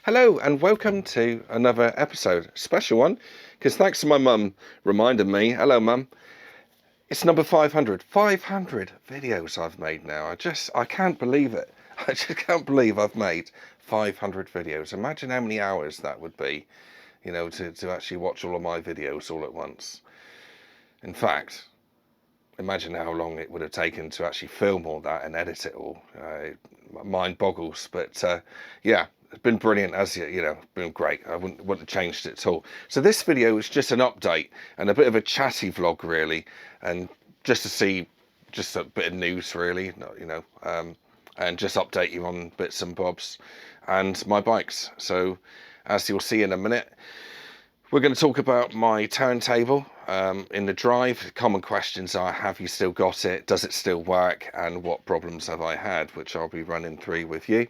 Hello and welcome to another episode, special one, because thanks to my mum reminding me, hello mum, it's number 500. 500 videos I've made now. I can't believe it. I just can't believe I've made 500 videos. Imagine how many hours that would be, to actually watch all of my videos all at once. In fact, imagine how long it would have taken to actually film all that and edit it all. Mind boggles, but yeah. It's been brilliant, been great. I wouldn't have changed it at all. So this video is just an update and a bit of a chatty vlog, really, and just to see just a bit of news, really, and just update you on bits and bobs and my bikes. So as you'll see in a minute, we're going to talk about my turntable in the drive. Common questions are, have you still got it? Does it still work? And what problems have I had? Which I'll be running through with you.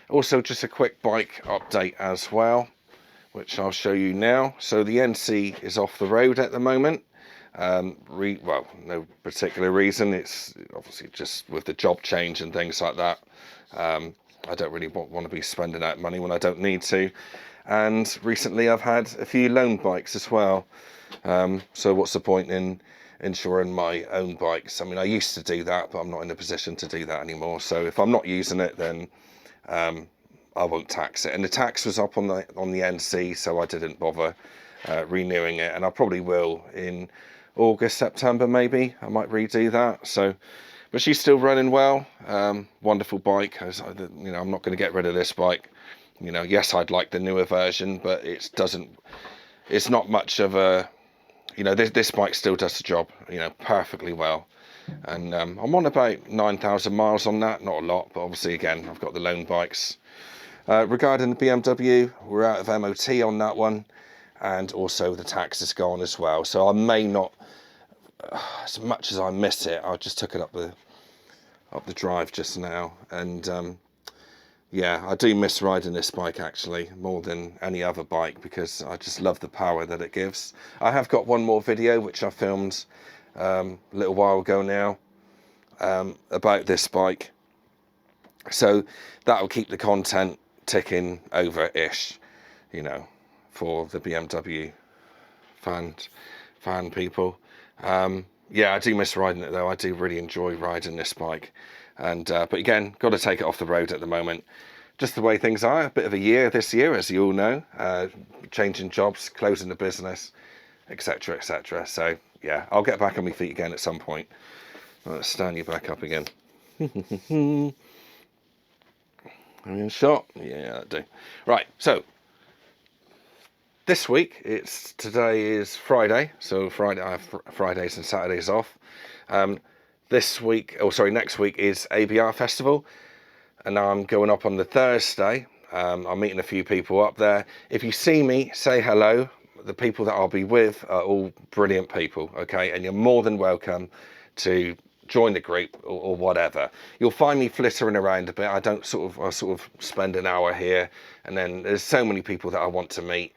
Also, just a quick bike update as well, which I'll show you now. So the NC is off the road at the moment. Well, no particular reason. It's obviously just with the job change and things like that. I don't really want to be spending that money when I don't need to. And recently I've had a few loan bikes as well. So what's the point in insuring my own bikes? I mean, I used to do that, but I'm not in a position to do that anymore. So if I'm not using it, then I won't tax it. And the tax was up on the NC, so I didn't bother renewing it. And I probably will in August, September, maybe. I might redo that. So, but she's still running well. Wonderful bike. I'm not going to get rid of this bike. Yes, I'd like the newer version, but it's not much of a, this bike still does the job, perfectly well. And I'm on about 9,000 miles on that, not a lot, but obviously again, I've got the loan bikes. Regarding the BMW, we're out of MOT on that one, and also the tax is gone as well. So I may not, as much as I miss it, I just took it up the drive just now, and yeah, I do miss riding this bike actually more than any other bike because I just love the power that it gives. I have got one more video which I filmed a little while ago now about this bike, so that'll keep the content ticking over-ish, for the BMW fan people. Yeah, I do miss riding it though. I do really enjoy riding this bike, and but again, got to take it off the road at the moment. Just the way things are. A bit of a year this year, as you all know, changing jobs, closing the business, etc, etc. So yeah, I'll get back on my feet again at some point. Let's stand you back up again. Are you in shot? Yeah, that'll do. Right, so this week, today is Friday, so Friday I have Fridays and Saturdays off. Next week is ABR Festival, and now I'm going up on the Thursday. I'm meeting a few people up there. If you see me, say hello. The people that I'll be with are all brilliant people, okay? And you're more than welcome to join the group or whatever. You'll find me flittering around a bit. I sort of spend an hour here, and then there's so many people that I want to meet.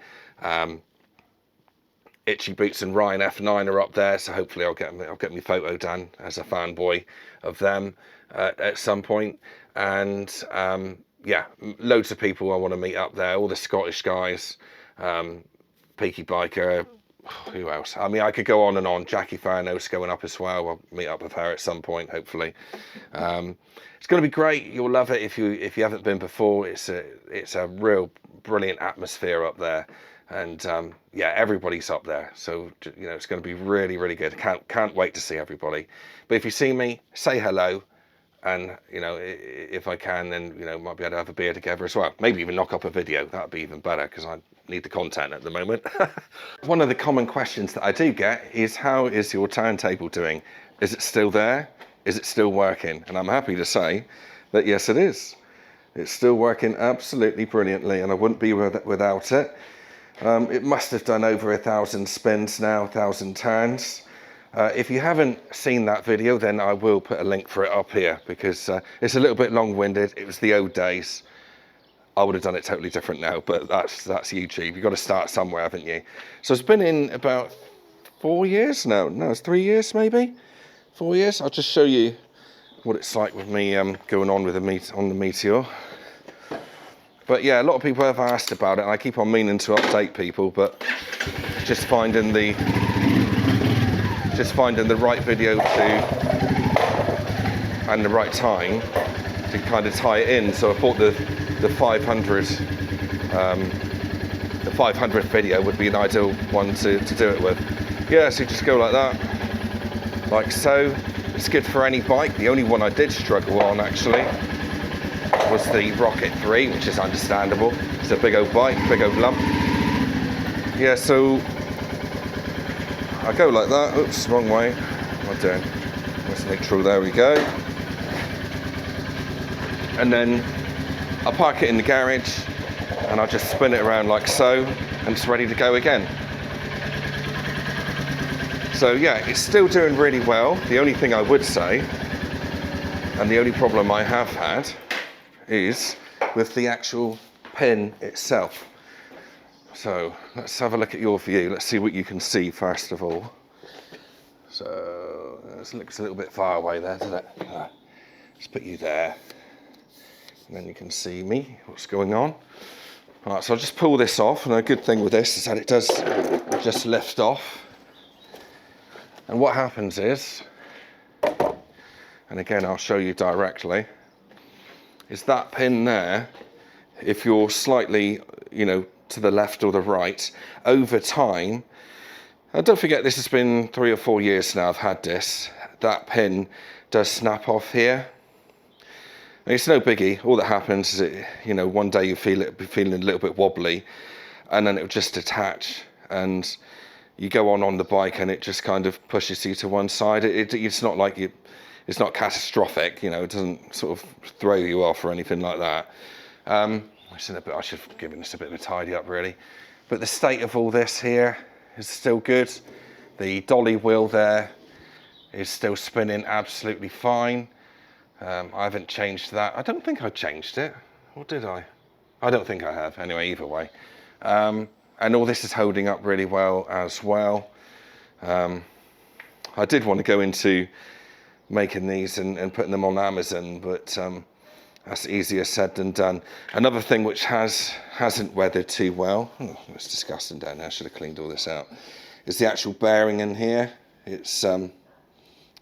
Itchy Boots and Ryan F9 are up there, so hopefully I'll get my photo done as a fanboy of them at some point. And yeah, loads of people I want to meet up there. All the Scottish guys, Peaky Biker. Who else? I mean, I could go on and on. Jackie Farnose going up as well. I'll meet up with her at some point, hopefully. It's going to be great. You'll love it if you haven't been before. It's a real brilliant atmosphere up there, and yeah, everybody's up there. So it's going to be really, really good. Can't wait to see everybody. But if you see me, say hello. And if I can, then might be able to have a beer together as well. Maybe even knock up a video. That'd be even better because I need the content at the moment. One of the common questions that I do get is, how is your turntable doing? Is it still there? Is it still working? And I'm happy to say that yes, it is. It's still working absolutely brilliantly, and I wouldn't be without it. It must have done over 1,000 spins now, 1,000 turns. If you haven't seen that video, then I will put a link for it up here because it's a little bit long-winded. It was the old days. I would have done it totally different now, but that's YouTube. You've got to start somewhere, haven't you? So it's been in about 4 years now. No, it's 3 years maybe. 4 years. I'll just show you what it's like with me going on with the Meteor. But yeah, a lot of people have asked about it, and I keep on meaning to update people, but just finding the right video and the right time to kind of tie it in. So I thought the 500 the 500th video would be an ideal one to do it with. Yeah, so you just go like that, like so. It's good for any bike. The only one I did struggle on actually was the Rocket 3, which is understandable. It's a big old bike, big old lump. Yeah, so I go like that. Oops, wrong way. What am I doing? Let's make sure, there we go. And then I park it in the garage and I just spin it around like so, and it's ready to go again. So yeah, it's still doing really well. The only thing I would say, and the only problem I have had, is with the actual pin itself. So let's have a look at your view. Let's see what you can see first of all. So this looks a little bit far away there, doesn't it? Let's put you there, and then you can see me, what's going on. All right, so I'll just pull this off, and a good thing with this is that it does just lift off. And what happens is, and again I'll show you directly, is that pin there, if you're slightly, to the left or the right, over time, and don't forget this has been 3 or 4 years now I've had this, that pin does snap off here. And it's no biggie. All that happens is one day you feel it feeling a little bit wobbly, and then it'll just detach, and you go on the bike and it just kind of pushes you to one side. It's not like it's not catastrophic, it doesn't sort of throw you off or anything like that. I should have given this a bit of a tidy up really. But the state of all this here is still good. The dolly wheel there is still spinning absolutely fine. I haven't changed that. I don't think I changed it, or did I? I don't think I have, anyway, either way. And all this is holding up really well as well. I did want to go into making these and putting them on Amazon, but that's easier said than done. Another thing which hasn't weathered too well, it's disgusting down there, I should have cleaned all this out, is the actual bearing in here. It's,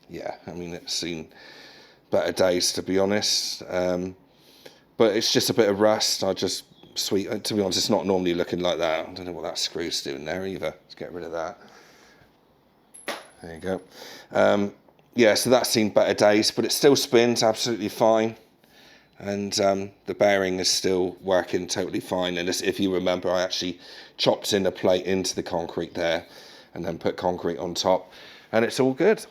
yeah, I mean, it's seen better days, to be honest. But it's just a bit of rust. To be honest, it's not normally looking like that. I don't know what that screw's doing there either. Let's get rid of that. There you go. Yeah, so that's seen better days, but it still spins absolutely fine. And the bearing is still working totally fine. And if you remember, I actually chopped in a plate into the concrete there and then put concrete on top, and it's all good.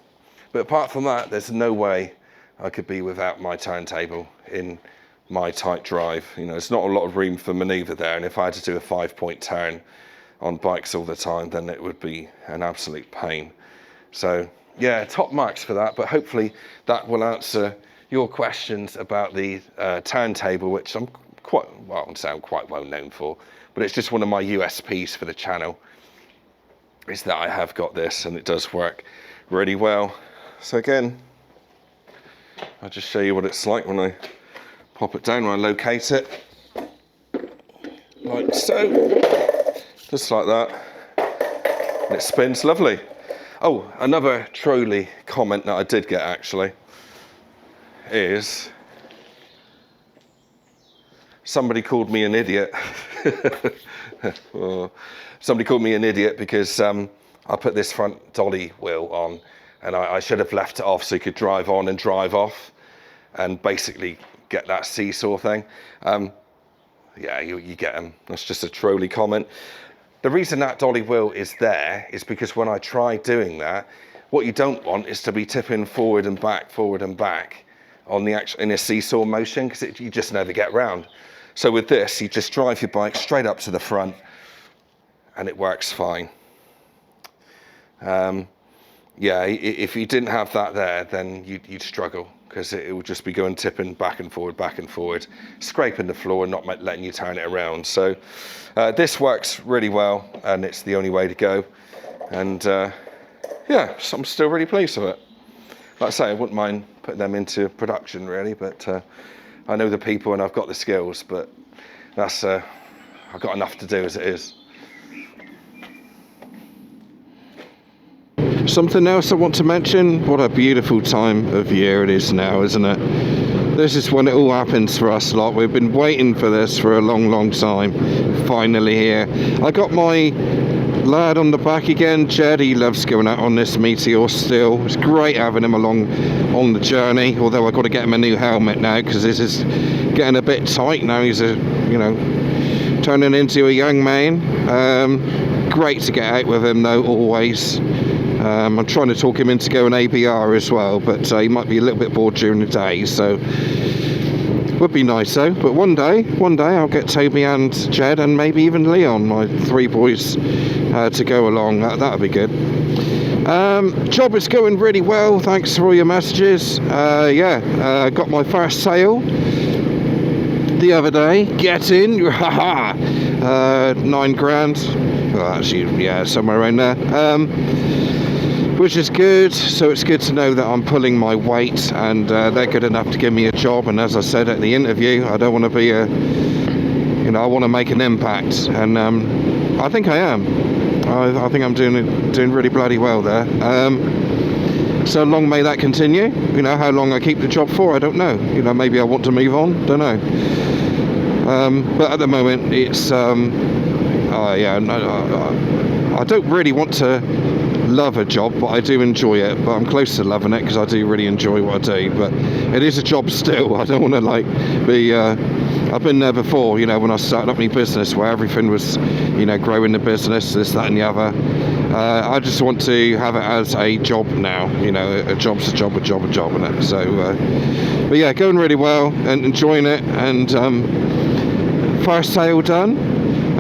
But apart from that, there's no way I could be without my turntable in my tight drive. There's not a lot of room for manoeuvre there, and if I had to do a 5-point turn on bikes all the time, then it would be an absolute pain. So yeah, top marks for that, but hopefully that will answer your questions about the turntable, which I'm quite well known for, but it's just one of my USPs for the channel, is that I have got this and it does work really well. So again, I'll just show you what it's like when I pop it down, when I locate it, like so, just like that, and it spins lovely. Oh, another trolley comment that I did get actually is somebody called me an idiot. Somebody called me an idiot because I put this front dolly wheel on, and I should have left it off so you could drive on and drive off and basically get that seesaw thing. Yeah, you get them. That's just a trolley comment. The reason that dolly wheel is there is because when I try doing that, what you don't want is to be tipping forward and back on in a seesaw motion, because you just never get round. So with this, you just drive your bike straight up to the front and it works fine. Yeah, if you didn't have that there, then you'd struggle, because it would just be going tipping back and forward, scraping the floor and not letting you turn it around. So this works really well, and it's the only way to go. And yeah, so I'm still really pleased with it. Like I say, I wouldn't mind putting them into production really, but I know the people and I've got the skills, but that's I've got enough to do as it is. Something else I want to mention, what a beautiful time of year it is now, isn't it? This is when it all happens for us lot. We've been waiting for this for a long time. Finally here. I got my lad on the back again, Jed. He loves going out on this Meteor still. It's great having him along on the journey, although I've got to get him a new helmet now because this is getting a bit tight now. He's turning into a young man. Great to get out with him though, always. I'm trying to talk him into going ABR as well, but he might be a little bit bored during the day, so would be nice though. But one day I'll get Toby and Jed and maybe even Leon, my 3 boys, to go along. That'll be good. Job is going really well, thanks for all your messages. Got my first sale the other day. Get in, haha. 9 grand. Well, actually, yeah, somewhere around there. Which is good. So it's good to know that I'm pulling my weight, and they're good enough to give me a job. And as I said at the interview, I don't want to be I want to make an impact, and I think I am. I think I'm doing really bloody well there. So long may that continue. How long I keep the job for, I don't know. Maybe I want to move on, don't know. But at the moment, it's I don't really want to love a job, but I do enjoy it. But I'm close to loving it because I do really enjoy what I do. But it is a job still. I don't want to be. I've been there before, when I started up my business, where everything was, growing the business, this, that, and the other. I just want to have it as a job now. A job's a job, and it. So, but yeah, going really well and enjoying it. And first sale done.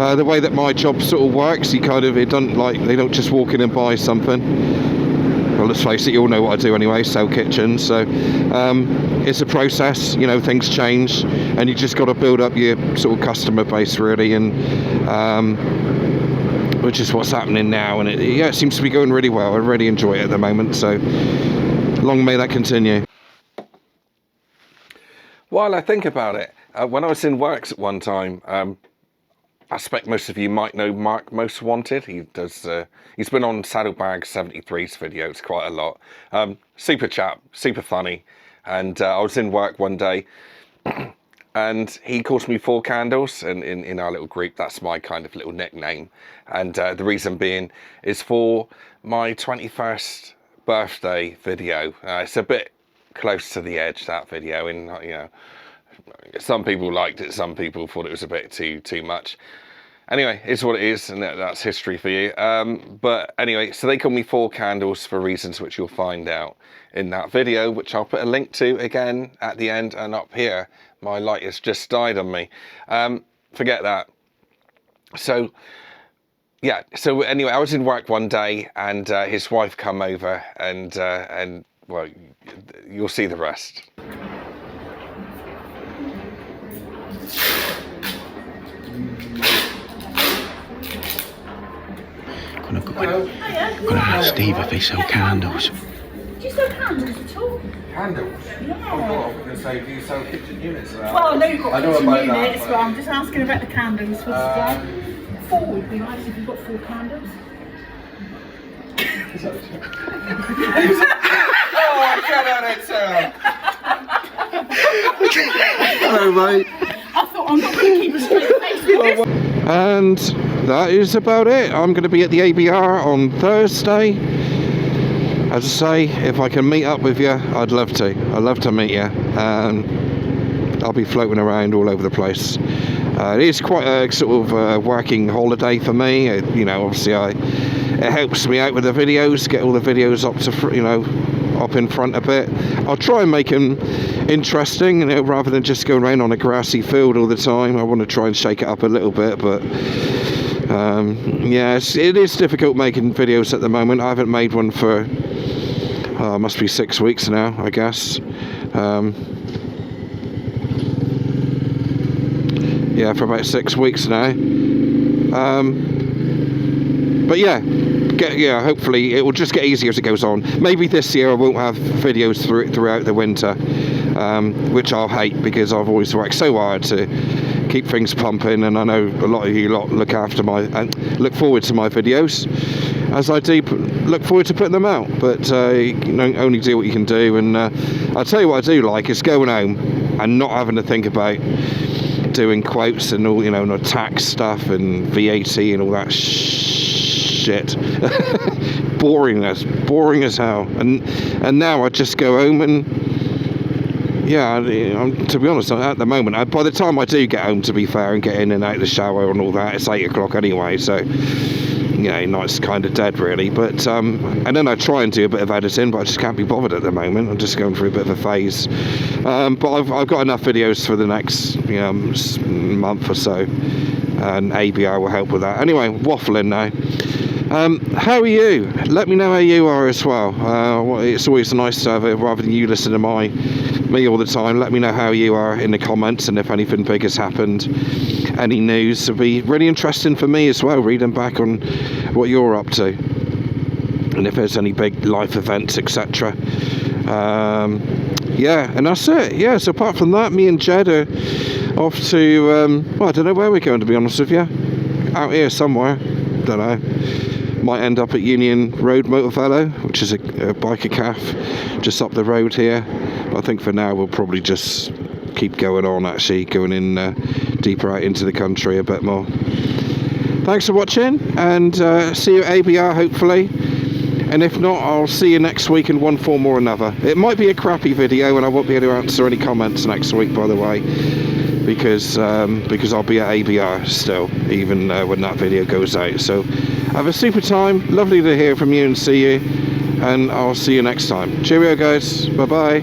The way that my job sort of works, they don't just walk in and buy something. Well, let's face it, you all know what I do anyway, sell kitchens. So it's a process, things change, and you just got to build up your sort of customer base really, and which is what's happening now. And it seems to be going really well. I really enjoy it at the moment. So long may that continue. While I think about it, when I was in Works at one time, I expect most of you might know Mark Most Wanted. He does. He's been on Saddlebag 73's videos quite a lot. Super chap, super funny. And I was in work one day, and he calls me 4 Candles in our little group. That's my kind of little nickname. And the reason being is for my 21st birthday video. It's a bit close to the edge, that video, and some people liked it, some people thought it was a bit too much. Anyway, it's what it is, and that's history for you. But anyway, so they call me 4 Candles for reasons which you'll find out in that video, which I'll put a link to again at the end. And up here, my light has just died on me. Forget that. So yeah, so anyway, I was in work one day, and his wife come over, and well, you'll see the rest. Gonna ask Steve if they sell candles. Do you sell candles at all? Candles? Yeah. I was going to say, do you sell kitchen units? Well, I know you've got kitchen units, but I'm just asking about the candles for today. 4 would be nice if you've got 4 candles. Oh, get out of it, Sarah! Hello, mate. I thought I'm not going to keep a straight face with this. And that is about it. I'm going to be at the ABR on Thursday. As I say, if I can meet up with you, I'd love to. I'd love to meet you. I'll be floating around all over the place. It is quite a sort of working holiday for me. Obviously it helps me out with the videos, get all the videos up to, up in front a bit. I'll try and make them interesting, rather than just going around on a grassy field all the time. I want to try and shake it up a little bit, but yes, it is difficult making videos at the moment. I haven't made one for must be 6 weeks now, I guess. Yeah, for about 6 weeks now. But yeah, hopefully it will just get easier as it goes on. Maybe this year I won't have videos throughout the winter, which I'll hate, because I've always worked so hard to keep things pumping, and I know a lot of you lot look forward to my videos, as I do look forward to putting them out. But you know, only do what you can do, and I'll tell you what I do like is going home and not having to think about doing quotes and all, you know, and tax stuff and VAT and all that shit. boring as hell. And now I just go home and yeah, to be honest, at the moment, by the time I do get home, to be fair, and get in and out of the shower and all that, it's 8 o'clock anyway, so you know, night's kind of dead really. But and then I try and do a bit of editing, but I just can't be bothered at the moment. I'm just going through a bit of a phase. But I've got enough videos for the next month or so, and ABR will help with that. Anyway, waffling now. How are you? Let me know how you are as well. It's always nice to have it, rather than you listen to me all the time. Let me know how you are in the comments, and if anything big has happened, any news. It'll be really interesting for me as well, reading back on what you're up to, and if there's any big life events, etc. Yeah, and that's it. Yeah, so apart from that, me and Jed are off to well, I don't know where we're going, to be honest with you. Out here somewhere, don't know. Might end up at Union Road Motor Velo, which is a biker cafe just up the road here. I think for now we'll probably just keep going on, actually going in deeper out into the country a bit more. Thanks for watching, and see you at ABR hopefully, and if not, I'll see you next week in one form or another. It might be a crappy video and I won't be able to answer any comments next week, by the way, because I'll be at ABR still, even when that video goes out. So have a super time, lovely to hear from you and see you, and I'll see you next time. Cheerio guys, bye bye.